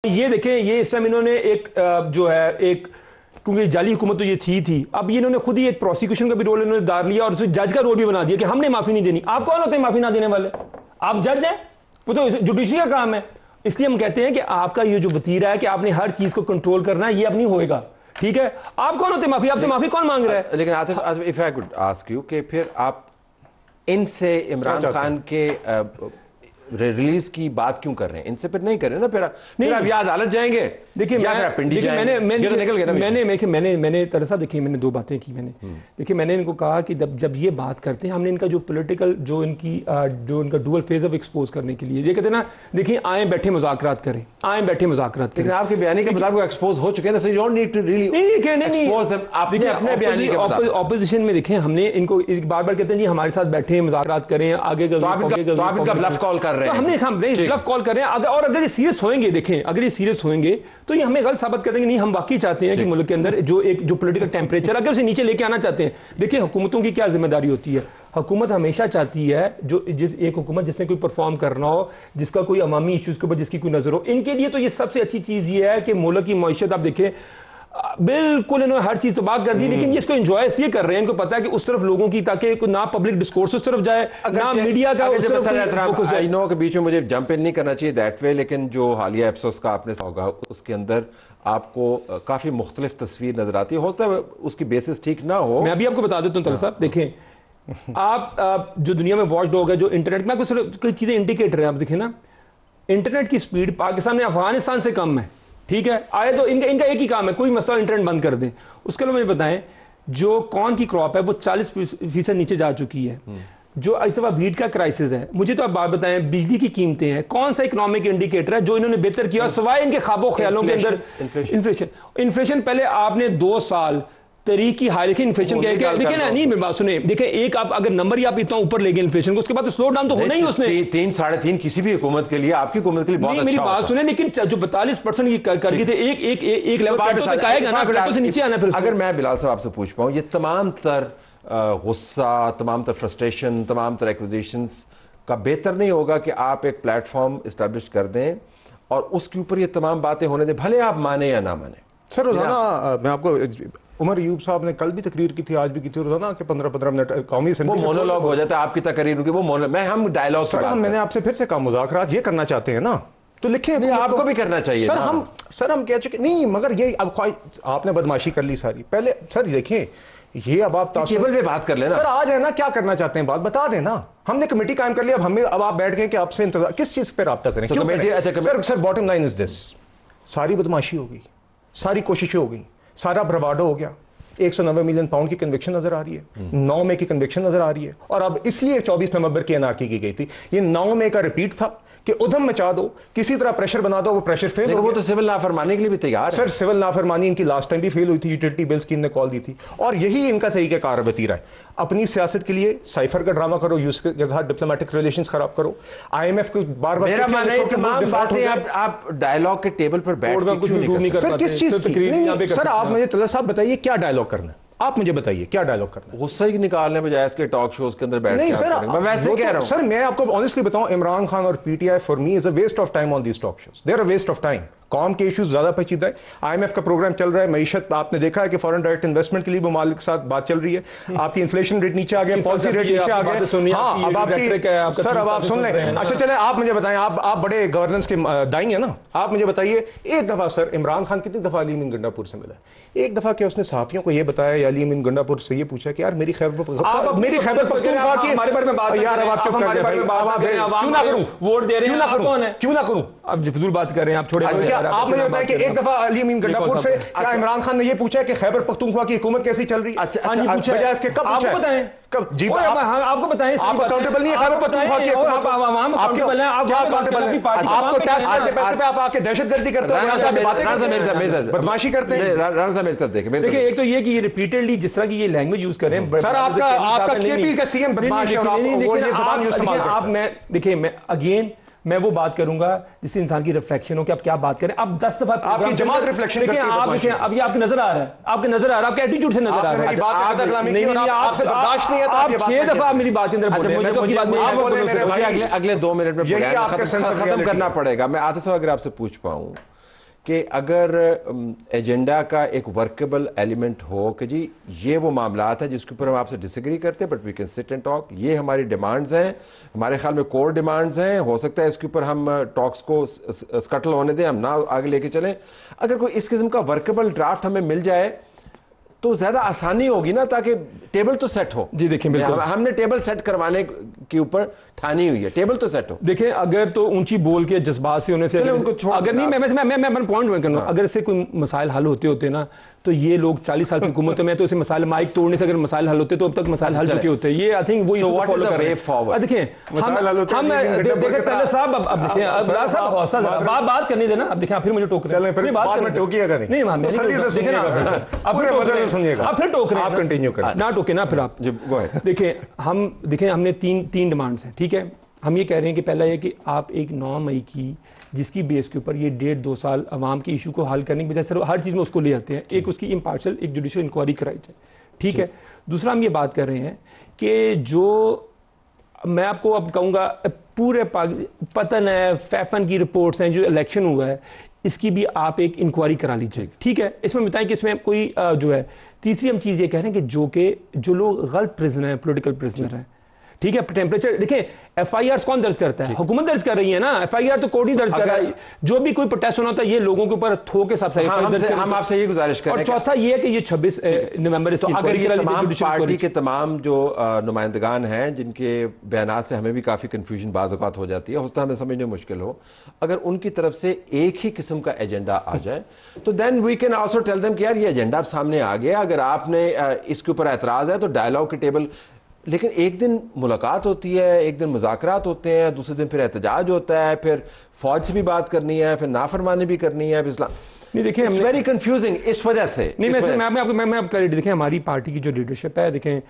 ये देखें, ये इस टाइम इन्होंने एक जो है एक, क्योंकि जाली हुकूमत तो ये थी, अब ये इन्होंने खुद ही एक प्रोसिक्यूशन का भी रोल इन्होंने दार लिया और जज का रोल भी बना दिया कि हमने माफी नहीं देनी। आप कौन होते हैं माफी ना देने वाले? आप जज हैं, वो तो जुडिशरी का काम है। इसलिए हम कहते हैं कि आपका ये जो वतीरा है कि आपने हर चीज को कंट्रोल करना है, ये अब नहीं होएगा। ठीक है, आप कौन होते हैं माफी? आपसे माफी कौन मांग रहा है? लेकिन Atif, if I could ask you कि फिर आप इनसे इमरान खान के रिलीज की बात क्यों कर रहे हैं? इनसे फिर नहीं कर रहे ना, फिर आप या अदालत जाएंगे, देखिए मैंने तरसा, देखिए मैंने दो बातें की। देखिए मैंने इनको कहा कि जब ये बात करते हैं, हमने इनका जो पॉलिटिकल जो इनका डुअल फेज ऑफ एक्सपोज करने के लिए ये कहते हैं ना, देखिए आए बैठे मुज़ाकरात करें, आए बैठे मुज़ाकरात करें। आपके बयानी के मुताबिक एक्सपोज हो चुके हैं, so you don't need to really expose them. अपने बयानी के मुताबिक ऑपोजिशन में देखें, हमने इनको बार बार कहते हैं जी हमारे साथ बैठे मुज़ाकरात करें, आगे तो आप इनका ब्लफ कॉल कर रहे हैं। हमने ब्लफ कॉल कर रहे हैं, और अगर ये सीरियस होंगे, देखें अगर ये सीरियस होंगे तो ये हमें गलत साबित कर देंगे। नहीं, हम वाकई चाहते हैं कि मुल्क के अंदर जो पॉलिटिकल टेम्परेचर अगर उसे नीचे लेके आना चाहते हैं। देखिए हुकूमतों की क्या जिम्मेदारी होती है, हुकूमत हमेशा चाहती है एक हुकूमत जिसने कोई परफॉर्म करना हो, जिसका कोई अवामी इश्यूज के ऊपर जिसकी कोई नजर हो। इनके लिए तो ये सबसे अच्छी चीज ये है कि मुल्क की मईशत आप देखें, बिल्कुल इन्होंने हर चीज तो बात कर दी, लेकिन ये इसको एंजॉय इसलिए कर रहे हैं, इनको पता है कि उस तरफ लोगों की, ताकि ना पब्लिक डिस्कोर्स उस तरफ जाए, ना मीडिया का उस तरफ। आई नो के बीच में मुझे जंप इन नहीं करना चाहिए दैट वे, लेकिन जो हालिया एपिसोड्स का आपने होगा उसके अंदर आपको काफी मुख्तलिफ तस्वीर नजर आती है। होता है उसकी बेसिस ठीक ना हो। मैं अभी आपको बता देता हूँ तलत साहब, देखें आप जो दुनिया में वॉच डॉग है, जो इंटरनेट में कोई चीजें इंडिकेटर है, आप देखें ना, इंटरनेट की स्पीड पाकिस्तान में अफगानिस्तान से कम है। ठीक है, आए तो इनका एक ही काम है, कोई मसला इंटरनेट बंद कर दें। उसके अलावा मुझे बताएं, जो कॉर्न की क्रॉप है वो 40% नीचे जा चुकी है। जो इस दफा वीट का क्राइसिस है, मुझे तो आप बात बताएं, बिजली की कीमतें हैं, कौन सा इकोनॉमिक इंडिकेटर है जो इन्होंने बेहतर किया सवाए इनके ख्वाबों ख्यालों के अंदर? इन्फ्लेशन पहले आपने 2 साल तरीकी हाई लिखी, इन्फ्लेशन क्या है? देखिए ना, नहीं मेरी बात सुने, देखिए एक आप अगर नंबर ही आप इतना ऊपर ले गए इन्फ्लेशन को, उसके बाद तो स्लो डाउन तो होना ही उसने 3 साढ़े 3 किसी भी हुकूमत के लिए, आपकी हुकूमत के लिए बहुत अच्छा। मेरी बात सुने, लेकिन जो 42% की कर गई थे एक लेवल तक आएगा ना, फिर से नीचे आना। फिर अगर मैं बिलाल साहब आपसे पूछ पाऊं, ये तमाम तर गुस्सा, तमाम तर फ्रस्ट्रेशन, तमाम तर एक्विजिशंस का बेहतर नहीं होगा कि आप एक प्लेटफॉर्म इस्टेब्लिश कर दें और उसके ऊपर ये तमाम बातें होने दें, भले आप माने या ना माने? सर रोजाना मैं आपको, उमर अयूब साहब ने कल भी तकरीर की थी, आज भी की थी, रोजाना के 15-15 मिनट कौमी वो मोनोलॉग हो जाता है आपकी तकरीर की, वो हम डायलॉग। सर मैंने आपसे फिर से कहा, मुज़ाकरात ये करना चाहते हैं ना तो लिखे, नहीं आपको भी करना चाहिए सर हम कह चुके नहीं, मगर ये अब आपने बदमाशी कर ली सारी। पहले सर देखें, ये अब आप टेबल पे बात कर लेना सर, आज है ना, क्या करना चाहते हैं बात बता देना। हमने कमेटी कायम कर ली, अब आप बैठ गए कि आपसे इंतजार, किस चीज पे रब्ता करें? Sir bottom line is this, सारी बदमाशी हो गई, सारी कोशिशें हो गई, सारा ब्रवाडो हो गया। 190 मिलियन पाउंड की कन्विक्शन नजर आ रही है, 9 मई की कन्विक्शन नजर आ रही है, और अब इसलिए 24 नवंबर की एनआरकी की गई थी। ये 9 मई का रिपीट था कि उधम मचा दो, किसी तरह प्रेशर बना दो, वो प्रेशर फेल हो गया। वो तो सिविल नाफरमानी के लिए भी तैयार है। सर सिविल नाफरमानी इनकी लास्ट टाइम भी फेल हुई थी, यूटिलिटी बिल्स की इनने कॉल दी थी, और यही इनका तरीका कार वतीरा है। अपनी सियासत के लिए साइफर का ड्रामा करो, यूएस के साथ डिप्लोमेटिक रिलेशंस खराब करो, आईएमएफ को बार बार आप डायलॉग के टेबल पर बैठ के सर किस चीज की? सर आप मुझे तलत साहब बताइए क्या डायलॉग करना है, आप मुझे बताइए क्या डायलॉग करना है? गुस्सा ही निकालने बजाय इसके टॉक शोज के अंदर बैठ नहीं सर, मैं वैसे कह रहा हूं सर, मैं आपको ऑनेस्टली बताऊं, इमरान खान और PTI for me is a waste of time on these talk shows. They are a waste of time. कॉम के इश्यूज ज्यादा पेचीदा है, आईएमएफ का प्रोग्राम चल रहा है, मईशत आपने देखा है कि फॉरेन डायरेक्ट इन्वेस्टमेंट के लिए ममालिक के साथ बात चल रही है, आपकी इन्फ्लेशन रेट नीचे आ गया, पॉलिसी रेट नीचे आ गया। हाँ, अब आपकी सर अब आप सुन लें। अच्छा चले, आप मुझे बताएं, आप बड़े गवर्नेंस के दाई हैं ना, आप मुझे बताइए एक दफा सर इमरान खान कितनी दफा अली अमीन गंडापुर से मिला? एक दफा क्या उसने सहाफियों को ये बताया या अली अमीन गंडापुर से ये पूछा कि यार मेरी खैबर पख्तूनख्वा की यार अब चुप कर क्यों ना करूं, वोट दे रहे हैं, क्यों ना करूं? अब फजूल बात कर रहे हैं आप, छोड़े। आप मुझे बताएं कि एक दफा अली अमीन गंडापुर से क्या इमरान खान ने ये पूछा कि खैबर पख्तूनख्वा की हुकूमत कैसी चल रही है? बजाय इसके कब पूछा? बताएं कब जी आपको बताएं, आप अकाउंटेबल नहीं है खैबर पख्तूनख्वा की हुकूमत, आप अकाउंटेबल हैं, आप आपको टैक्स के पैसे पे आप आके दहशतगर्दी करते हो, बदमाशी करते हैं। देखिए एक तो ये कि ये रिपीटेडली जिस तरह की ये लैंग्वेज यूज कर रहे हैं सर, आपका केपी का सीएम बदमाश है और वो ये जुबान यूज इस्तेमाल करता है। आप मैं देखिए, मैं वो बात करूंगा जिससे इंसान की रिफ्लेक्शन हो कि आप क्या बात करें। आप 10 दफा आपकी जमात रिफ्लेक्शन करती है, आप देखिए, अब ये आपको नजर आ रहा है, आपके नजर आ रहा है, आपके एटीट्यूड से नजर आ रहा है। आपसे बर्दाश्त नहीं है, आप 6 दफा मेरी बात के अंदर बोल रहे हैं। अगले 2 मिनट में खत्म करना पड़ेगा। मैं आतिफ साहब अगर आपसे पूछ पाऊं कि अगर एजेंडा का एक वर्केबल एलिमेंट हो कि जी ये वो मामलात हैं जिसके ऊपर हम आपसे डिसएग्री करते हैं, but we can sit and talk, ये हमारी डिमांड्स हैं, हमारे ख्याल में कोर डिमांड्स हैं, हो सकता है इसके ऊपर हम टॉक्स को स्कटल होने दें, हम ना आगे लेके चलें। अगर कोई इस किस्म का वर्केबल ड्राफ्ट हमें मिल जाए तो ज्यादा आसानी होगी ना, ताकि टेबल तो सेट हो। जी देखिए, बिल्कुल हमने टेबल सेट करवाने के ऊपर ठानी हुई है, टेबल तो सेट हो। देखिए, अगर तो ऊंची बोल के जज्बात से होने से उनको छोड़, अगर नहीं, मैं पॉइंट करना, अगर से कोई मसाइल हल होते ना तो ये लोग 40 साल से हुकूमत में, तो इसे मसाइल माइक तोड़ने से अगर मसाइल हल होते तो अब तक मसाइल हल चुके होते हैं। ये आई थिंक वो फॉलो कर रहे हैं। देखिए देखिए पहले साहब, अब देखिए साहब हौसला बात करनी देना। अब देखिए फिर मुझे टोक रहे हैं, बात में टोकिएगा नहीं, देखिए ना अब फिर टोक रहे हैं, आप कंटिन्यू करें ना, टोके ना फिर आप। देखिए हमने तीन डिमांड्स हैं, ठीक है। हम ये कह रहे हैं कि पहला ये कि आप एक 9 मई की जिसकी बेस के ऊपर ये 1.5-2 साल अवाम के इशू को हल करने की बजाय सर हर चीज़ में उसको ले आते हैं, एक उसकी इम्पार्शल एक जुडिशियल इंक्वायरी कराई जाए, ठीक है। दूसरा हम ये बात कर रहे हैं कि जो मैं आपको अब कहूँगा पूरे पतन है, फैफन की रिपोर्ट्स हैं, जो इलेक्शन हुआ है इसकी भी आप एक इंक्वायरी करा लीजिए, ठीक है। इसमें बताएं कि इसमें कोई जो है। तीसरी हम चीज़ ये कह रहे हैं कि जो लोग गलत प्रिजनर हैं, पोलिटिकल प्रिजनर हैं, ठीक है। टेम्परेचर देखिए, एफआईआर कौन दर्ज करता है? हुकूमत दर्ज कर रही है ना, एफआईआर तो कोर्ट ही दर्ज कर रहा है। जो भी कोई प्रोटेस्ट होना होता है ये लोगों के ऊपर थोक के साथ हम आपसे ये गुजारिश करें। और चौथा ये है कि ये 26 नवंबर तो अगर ये तमाम पार्टी के तमाम जो नुमाइंदगान हैं जिनके बयान से हमें भी काफ़ी कन्फ्यूजन बाज़ औक़ात हो जाती है, होता हमें समझने मुश्किल हो, अगर उनकी तरफ से एक ही किस्म का एजेंडा आ जाए तो then we can also tell them कि यार ये एजेंडा सामने आ गया, अगर आपने इसके ऊपर एतराज़ है तो डायलॉग के टेबल। लेकिन एक दिन मुलाकात होती है, एक दिन मुज़ाकरात होते हैं, दूसरे दिन फिर एहतजाज होता है, फिर फौज से भी बात करनी है, फिर नाफरमानी भी करनी है, फिर इस्लाम। नहीं देखिए, इट्स वेरी कंफ्यूजिंग इस वजह से। नहीं मैं आपको देखिए हमारी पार्टी की जो लीडरशिप है, देखें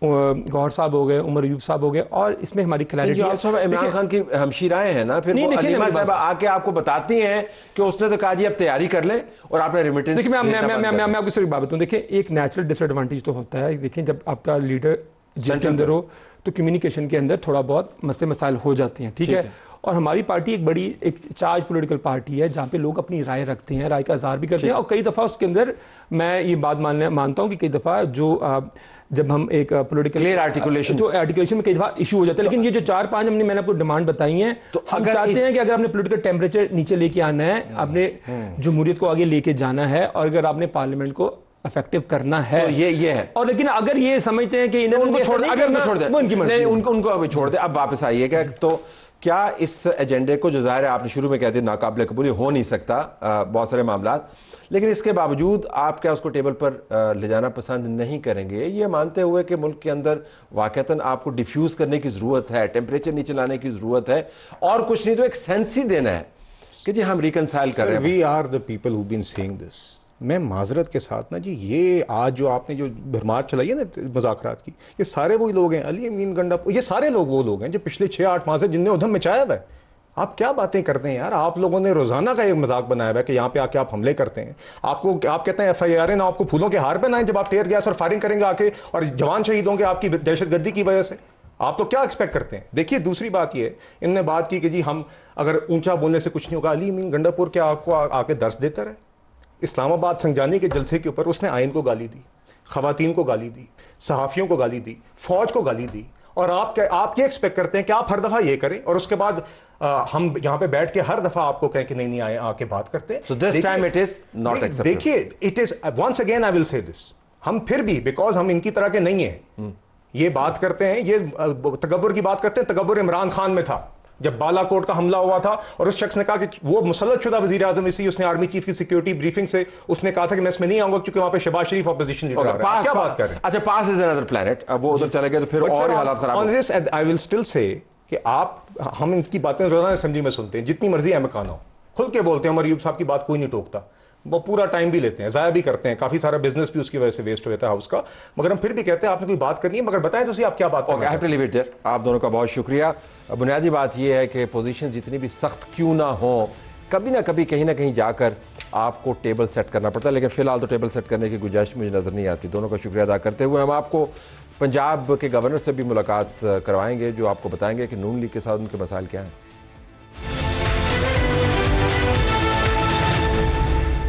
गौहर साहब हो गए, उमर अयूब साहब हो गए, और इसमें हमारी क्लैरिटी इमरान खान की हमशीराएं हैं ना, फिर अलीमा साहब आके आपको बताती हैं कि उसने तो कहा जी अब तैयारी कर लें और आपने रेमिटेंस। देखिए मैं आपको सिर्फ बात बताऊं, देखिए एक नेचुरल डिसएडवांटेज तो होता है। देखिए जब आपका लीडर जेल के अंदर हो तो कम्युनिकेशन के अंदर थोड़ा बहुत मसले मसाइल हो जाते हैं, ठीक है। और हमारी पार्टी एक बड़ी एक चार्ज पॉलिटिकल पार्टी है जहाँ पे लोग अपनी राय रखते हैं, राय का इज़हार भी करते हैं, और कई दफ़ा उसके अंदर मैं ये बात मानता हूँ कि कई दफ़ा जो जब हम एक पॉलिटिकल आर्टिकुलेशन में कई दफ़ा इशू हो जाता है। लेकिन ये जो 4-5 मैंने आपको डिमांड बताई हैं, तो हम चाहते हैं कि अगर आपने पॉलिटिकल टेम्परेचर नीचे लेके आना है, आपने जमहूरियत को आगे लेके जाना है, और अगर आपने पार्लियामेंट को इफेक्टिव करना है तो ये है। और लेकिन अगर ये समझते हैं कि उनको छोड़ दे, उनको अभी छोड़ दे, अब वापस आइएगा। तो क्या इस एजेंडे को, जो ज़ाहिर है आपने शुरू में कह दिया नाकाबिल कबूल हो नहीं सकता बहुत सारे मामलात, लेकिन इसके बावजूद आप क्या उसको टेबल पर ले जाना पसंद नहीं करेंगे, ये मानते हुए कि मुल्क के अंदर वाकईतन आपको डिफ्यूज़ करने की ज़रूरत है, टेम्परेचर नीचे लाने की ज़रूरत है, और कुछ नहीं तो एक सेंस ही देना है कि जी हम रिकनसाइल कर रहे हैं। We are the people who been saying this. मैं माजरत के साथ ना जी, ये आज जो आपने जो भरमार चलाई है ना मुज़ाकरात की, ये सारे वही लोग हैं, अली अमीन गंडापुर, ये सारे लोग वो लोग हैं जो पिछले 6-8 माह से जिनने उधम मचाया हुआ है। आप क्या बातें करते हैं यार? आप लोगों ने रोजाना का एक मजाक बनाया हुआ है कि यहाँ पे आके आप हमले करते हैं। आप कहते हैं FIR ना आपको फूलों के हार पहनाएं जब आप टेयर गैस और फायरिंग करेंगे आके, और जवान शहीद होंगे आपकी दहशतगर्दी की वजह से। आप तो क्या एक्सपेक्ट करते हैं? देखिए दूसरी बात ये, इनने बात की कि जी हम अगर ऊंचा बोलने से कुछ नहीं होगा। अली अमीन गंडापुर क्या आपको आके दर्श देता रहे? इस्लामाबाद संजानी के जलसे के ऊपर उसने आइन को गाली दी, खवातीन को गाली दी, सहाफ़ियों को गाली दी, फौज को गाली दी, और आप ये एक्सपेक्ट करते हैं कि आप हर दफ़ा ये करें और उसके बाद हम यहाँ पे बैठ के हर दफ़ा आपको कहें कि नहीं आए आके बात करते हैं। So this time it is not acceptable। देखिए it is once again I will say this, हम फिर भी बिकॉज हम इनकी तरह के नहीं हैं ये बात करते हैं, ये तकब्बुर की बात करते हैं। तकब्बुर इमरान खान में था जब बालाकोट का हमला हुआ था और उस शख्स ने कहा कि वो मुसल्लत-शुदा वज़ीर आज़म, इसी उसने आर्मी चीफ की सिक्योरिटी ब्रीफिंग से उसने कहा था कि मैं इसमें नहीं आऊंगा क्योंकि वहां पे शहबाज शरीफ ऑपोजिशन लीडर आ रहा है। क्या बात कर रहे हैं? अच्छा, पास इज अनदर प्लैनेट, अब वो उधर चले गए तो फिर और हालात खराब on this I will still say कि हम इनकी बातें रोजाना असेंबली में सुनते हैं, जितनी मर्जी अहमद खान हो, खुल के बोलते हैं, उमर अयूब साहब की बात कोई नहीं टोकता, वो पूरा टाइम भी लेते हैं, ज़ाया भी करते हैं, काफ़ी सारा बिजनेस भी उसकी वजह से वेस्ट हो जाता है हाउस का, मगर हम फिर भी कहते हैं आपने कोई बात करनी है, मगर बताएं तो सही आप क्या बात करते हैं। आप दोनों का बहुत शुक्रिया। बुनियादी बात यह है कि पोजीशन जितनी भी सख्त क्यों ना हो, कभी ना कभी कहीं ना कहीं जाकर आपको टेबल सेट करना पड़ता है, लेकिन फिलहाल तो टेबल सेट करने की गुंजाइश मुझे नज़र नहीं आती। दोनों का शुक्रिया अदा करते हुए हम आपको पंजाब के गवर्नर से भी मुलाकात करवाएंगे जो आपको बताएंगे कि नून लीग के साथ उनके मसाइल क्या हैं।